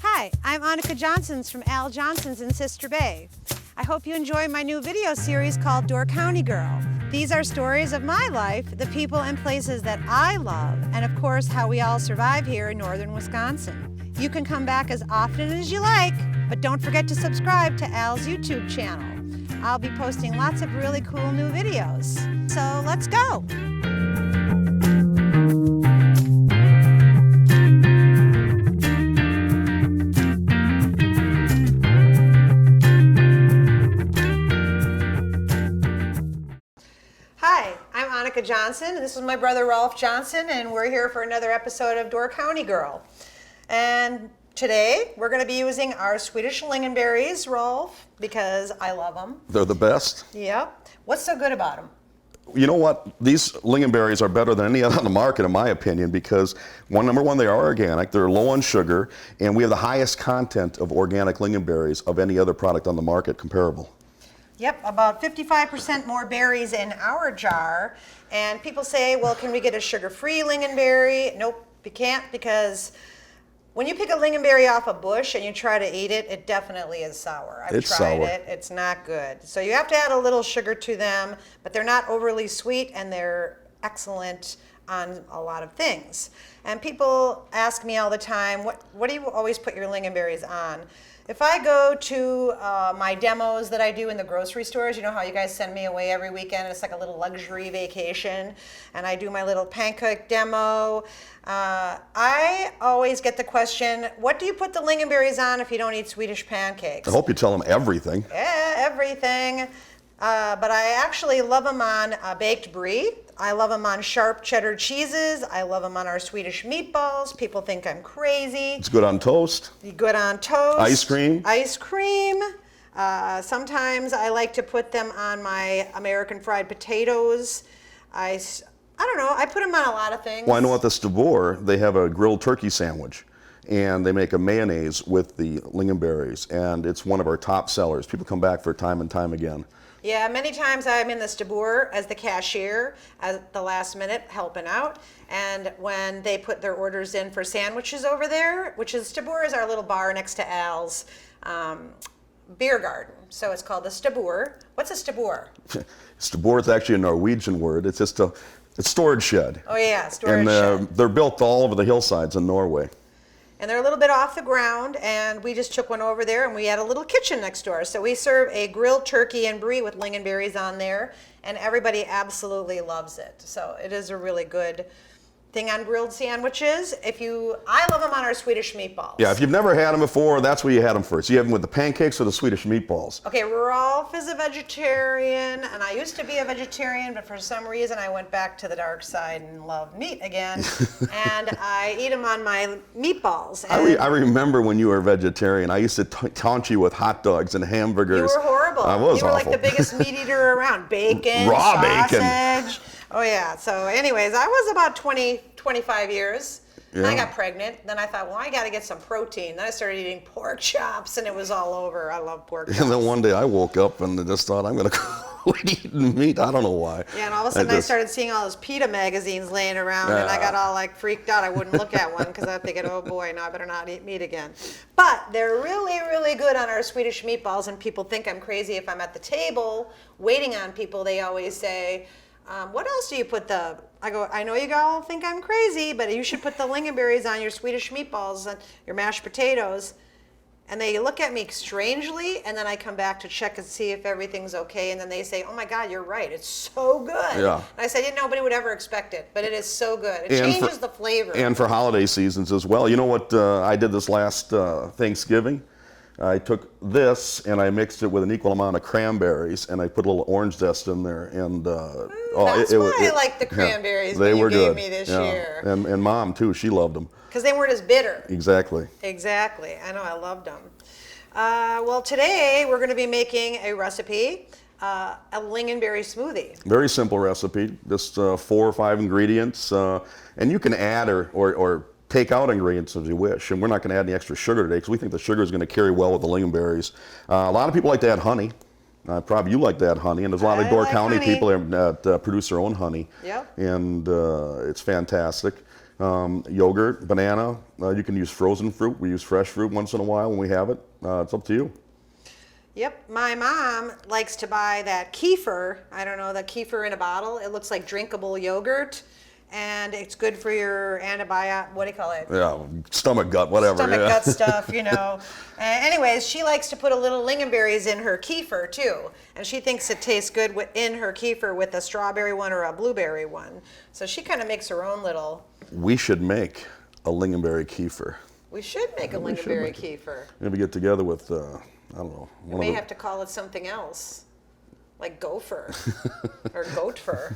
Hi, I'm Annika Johnsons from Al Johnson's in Sister Bay. I hope you enjoy my new video series called Door County Girl. These are stories of my life, the people and places that I love, and of course how we all survive here in northern Wisconsin. You can come back as often as you like, but don't forget to subscribe to Al's YouTube channel. I'll be posting lots of really cool new videos. So let's go! Hi, I'm Annika Johnson, and this is my brother Rolf Johnson, and we're here for another episode of Door County Girl. And today we're going to be using our Swedish lingonberries, Rolf, because I love them. They're the best. Yep. What's so good about them? You know what? These lingonberries are better than any other on the market, in my opinion, because number one, they are organic. They're low on sugar, and we have the highest content of organic lingonberries of any other product on the market comparable. Yep, about 55% more berries in our jar. And people say, well, can we get a sugar-free lingonberry? Nope, you can't, because when you pick a lingonberry off a bush and you try to eat it, it definitely is sour. I've tried it. It's not good. So you have to add a little sugar to them, but they're not overly sweet, and they're excellent on a lot of things. And people ask me all the time, what do you always put your lingonberries on? If I go to my demos that I do in the grocery stores, you know how you guys send me away every weekend, it's like a little luxury vacation, and I do my little pancake demo, I always get the question, what do you put the lingonberries on if you don't eat Swedish pancakes? I hope you tell them everything. Yeah, everything. But I actually love them on baked brie. I love them on sharp cheddar cheeses. I love them on our Swedish meatballs. People think I'm crazy. It's good on toast. Good on toast. Ice cream. Ice cream. Sometimes I like to put them on my American fried potatoes. I don't know. I put them on a lot of things. Well, I know at the Stabor, they have a grilled turkey sandwich, and they make a mayonnaise with the lingonberries, and it's one of our top sellers. People come back for it time and time again. Yeah, many times I'm in the Stabor as the cashier at the last minute helping out. And when they put their orders in for sandwiches over there, which is Stabor is our little bar next to Al's beer garden. So it's called the Stabor. What's a Stabor? Stabor is actually a Norwegian word. It's just a storage shed. Oh yeah, storage shed. And they're built all over the hillsides in Norway. And they're a little bit off the ground, and we just took one over there, and we had a little kitchen next door. So we serve a grilled turkey and brie with lingonberries on there, and everybody absolutely loves it. So it is a really good thing on grilled sandwiches. I love them on our Swedish meatballs. Yeah, if you've never had them before, that's where you had them first. You have them with the pancakes or the Swedish meatballs. Okay, Rolf is a vegetarian, and I used to be a vegetarian, but for some reason I went back to the dark side and love meat again, and I eat them on my meatballs. I remember when you were a vegetarian, I used to taunt you with hot dogs and hamburgers. You were horrible. I was You were awful. like the biggest meat eater around. Bacon, raw sausage. bacon. Oh yeah, so anyways, I was about 25 years. Yeah. I got pregnant. Then I thought, well, I got to get some protein. Then I started eating pork chops, and it was all over. I love pork chops. And then one day I woke up and just thought, I'm going to quit eating meat. I don't know why. Yeah, and all of a sudden I started seeing all those PETA magazines laying around, and I got all like freaked out. I wouldn't look at one because I'm thinking, oh boy, now I better not eat meat again. But they're really, really good on our Swedish meatballs, and people think I'm crazy if I'm at the table waiting on people. They always say, what else do you put I go, I know you all think I'm crazy, but you should put the lingonberries on your Swedish meatballs and your mashed potatoes. And they look at me strangely, and then I come back to check and see if everything's okay, and then they say, oh my God, you're right, it's so good. Yeah. And I said, nobody would ever expect it, but it is so good. It changes the flavor. And for holiday seasons as well. You know what I did this last Thanksgiving? I took this and I mixed it with an equal amount of cranberries, and I put a little orange zest in there. And that's why I like the cranberries that you gave me this year. And Mom too, she loved them. Because they weren't as bitter. Exactly. Exactly. I know, I loved them. Well, today we're going to be making a recipe, a lingonberry smoothie. Very simple recipe, just 4 or 5 ingredients, and you can add or take out ingredients as you wish. And we're not going to add any extra sugar today because we think the sugar is going to carry well with the lingonberries. A lot of people like to add honey. Probably you like to add honey, and there's a lot of Door County people that produce their own honey. Yep. And it's fantastic. yogurt, banana. You can use frozen fruit. We use fresh fruit once in a while when we have it. It's up to you. Yep, my mom likes to buy that kefir. I don't know, the kefir in a bottle. It looks like drinkable yogurt, and it's good for your antibiotic. What do you call it? Yeah, stomach gut, whatever. Stomach yeah. gut stuff, you know. Anyways, she likes to put a little lingonberries in her kefir too, and she thinks it tastes good in her kefir with a strawberry one or a blueberry one. So she kind of makes her own little. We should make a lingonberry kefir. We should make a lingonberry kefir. Maybe get together with, I don't know. We may have to call it something else, like gopher or goat fur.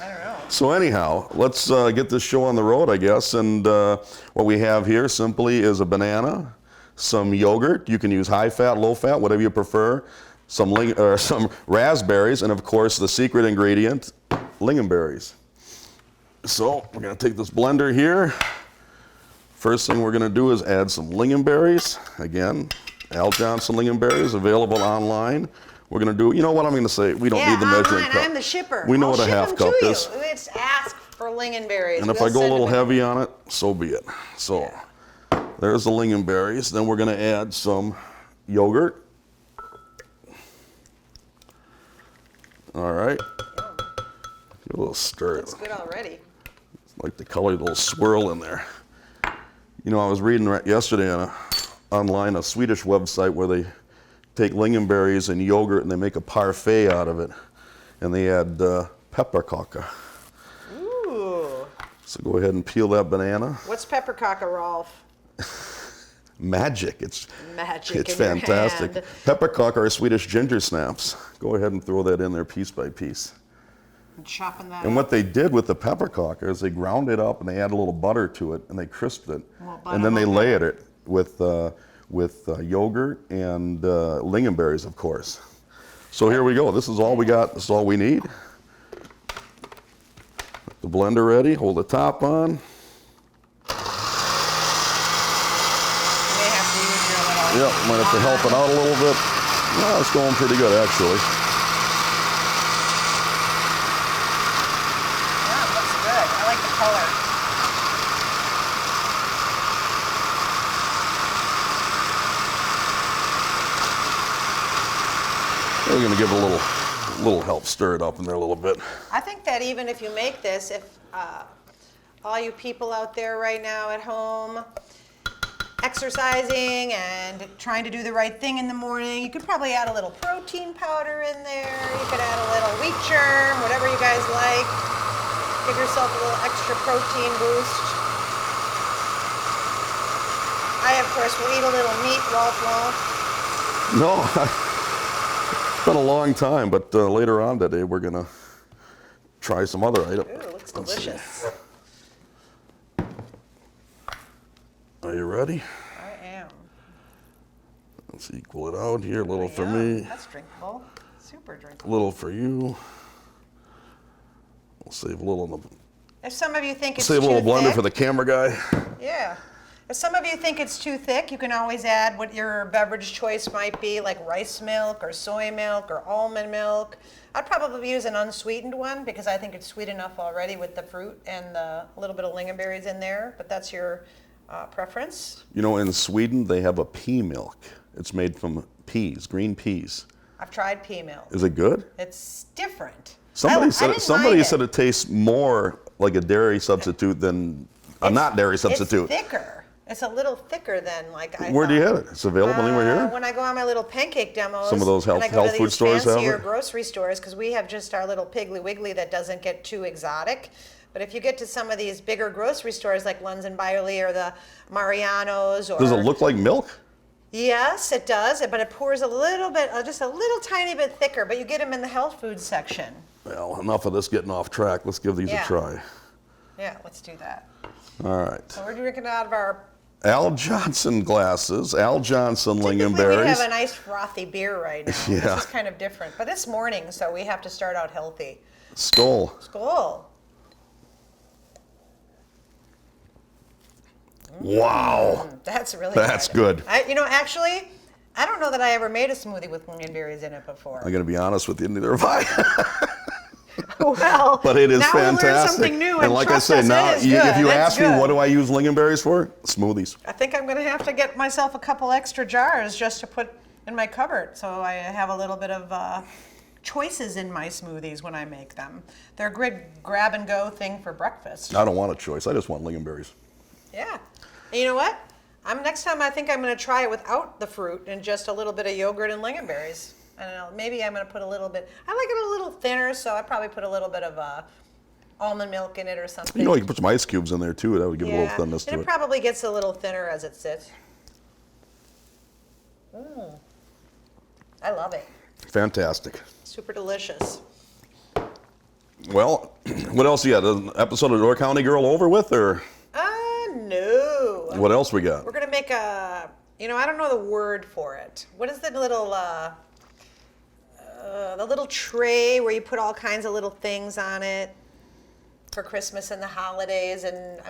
I don't know. So anyhow, let's get this show on the road, I guess. And what we have here simply is a banana, some yogurt. You can use high fat, low fat, whatever you prefer. Some raspberries, and of course the secret ingredient, lingonberries. So we're going to take this blender here. First thing we're going to do is add some lingonberries. Again, Al Johnson lingonberries, available online. We're going to do, you know what I'm going to say? We don't need the measuring cup. I'm the shipper. We know I'll what a ship half them cup to is. You. It's ask for lingonberries. And if I go a little heavy on it, so be it. So there's the lingonberries. Then we're going to add some yogurt. All right. Give a little stir. Looks good already. Like the color, a little swirl in there. You know, I was reading yesterday online a Swedish website where they take lingonberries and yogurt and they make a parfait out of it, and they add pepparkaka. Ooh. So go ahead and peel that banana. What's pepparkaka, Rolf? Magic. It's magic. It's in your fantastic. hand. Pepparkaka are Swedish ginger snaps. Go ahead and throw that in there piece by piece. And chopping that And up. what they did with the pepparkaka is they ground it up and they add a little butter to it and they crisped it, and then they layered it with yogurt and lingonberries, of course. So here we go. This is all we got. This is all we need. The blender ready. Hold the top on. You may have to use your little. Yep, might have to help it out a little bit. Well, it's going pretty good, actually. Yeah, it looks good. I like the color. We're going to give it a little help, stir it up in there a little bit. I think that even if you make this, if all you people out there right now at home exercising and trying to do the right thing in the morning, you could probably add a little protein powder in there. You could add a little wheat germ, whatever you guys like. Give yourself a little extra protein boost. I, of course, will eat a little meat. Rolf won't. No, it's been a long time, but later on today we're going to try some other item. Ooh, looks delicious. Are you ready? I am. Let's equal it out here. A little for me, That's drinkable. Super a drinkable. little for you. We'll save a little in the If some of you think it's save a too little blender thick, for the camera guy. yeah. If some of you think it's too thick, you can always add what your beverage choice might be, like rice milk or soy milk or almond milk. I'd probably use an unsweetened one because I think it's sweet enough already with the fruit and the little bit of lingonberries in there, but that's your preference. You know, in Sweden they have a pea milk. It's made from peas, green peas. I've tried pea milk. Is it good? It's different. Somebody I said didn't somebody mind said it tastes more like a dairy substitute than a not dairy substitute. It's thicker. It's a little thicker than like I Where do you thought. have it? It's available anywhere here? When I go on my little pancake demos, Some of those and I go to health food these stores have fancier it? grocery stores, because we have just our little Piggly Wiggly that doesn't get too exotic. But if you get to some of these bigger grocery stores like Lunds and Byerly or the Mariano's, or Does it look like milk? Yes, it does, but it pours a little bit, just a little tiny bit thicker. But you get them in the health food section. Well, enough of this getting off track. Let's give these Yeah. a try. Yeah, let's do that. All right. So we're drinking out of our. Al Johnson glasses, Al Johnson Typically, we lingonberries. have a nice frothy beer right now. Yeah. This is kind of different, but it's morning, so we have to start out healthy. Skull. Skål. Wow. That's really That's good. Actually, I don't know that I ever made a smoothie with lingonberries in it before. I'm going to be honest with you, neither have I. Well, but it is now we'll learn fantastic. something new, and like I trust say, us, now it is if good. you It's ask me good. what do I use lingonberries for, smoothies. I think I'm going to have to get myself a couple extra jars just to put in my cupboard, so I have a little bit of choices in my smoothies when I make them. They're a good grab and go thing for breakfast. I don't want a choice. I just want lingonberries. Yeah. And you know what? Next time I think I'm going to try it without the fruit and just a little bit of yogurt and lingonberries. I don't know. Maybe I'm going to put a little bit. I like it a little thinner, so I probably put a little bit of almond milk in it or something. You know, you can put some ice cubes in there too. That would give a little Yeah, thinness to and it. it probably gets a little thinner as it sits. I love it. Fantastic. Super delicious. Well, what else you got? An episode of Door County Girl over with, or No. what else we got? We're going to make I don't know the word for it. What is the little tray where you put all kinds of little things on it for Christmas and the holidays? And,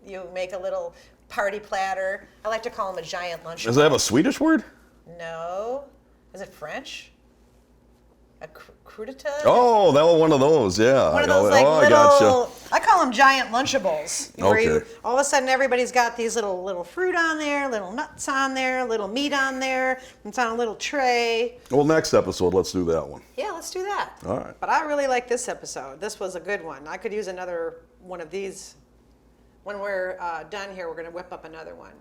you make a little party platter. I like to call them a giant lunch. Does it have a Swedish word? No. Is it French? A crudité? Oh, that was one of those, yeah. One of those like I little, gotcha. I call them giant Lunchables. Where Okay. all of a sudden everybody's got these little fruit on there, little nuts on there, little meat on there. It's on a little tray. Well, next episode, let's do that one. Yeah, let's do that. All right. But I really like this episode. This was a good one. I could use another one of these. When we're done here, we're going to whip up another one.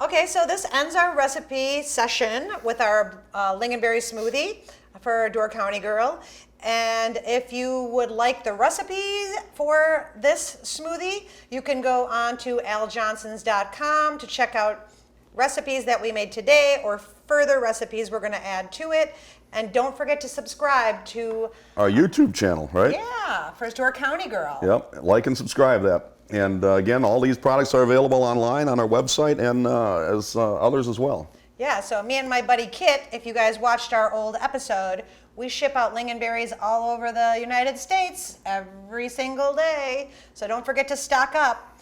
Okay, so this ends our recipe session with our lingonberry smoothie for Door County Girl. And if you would like the recipes for this smoothie, you can go on to aljohnsons.com to check out recipes that we made today or further recipes we're going to add to it. And don't forget to subscribe to Our YouTube channel, right? Yeah, for Door County Girl. Yep, like and subscribe that. And again, all these products are available online on our website and as others as well. Yeah, so me and my buddy Kit, if you guys watched our old episode, we ship out lingonberries all over the United States every single day. So don't forget to stock up.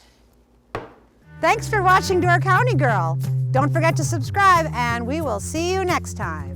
Thanks for watching Door County Girl. Don't forget to subscribe, and we will see you next time.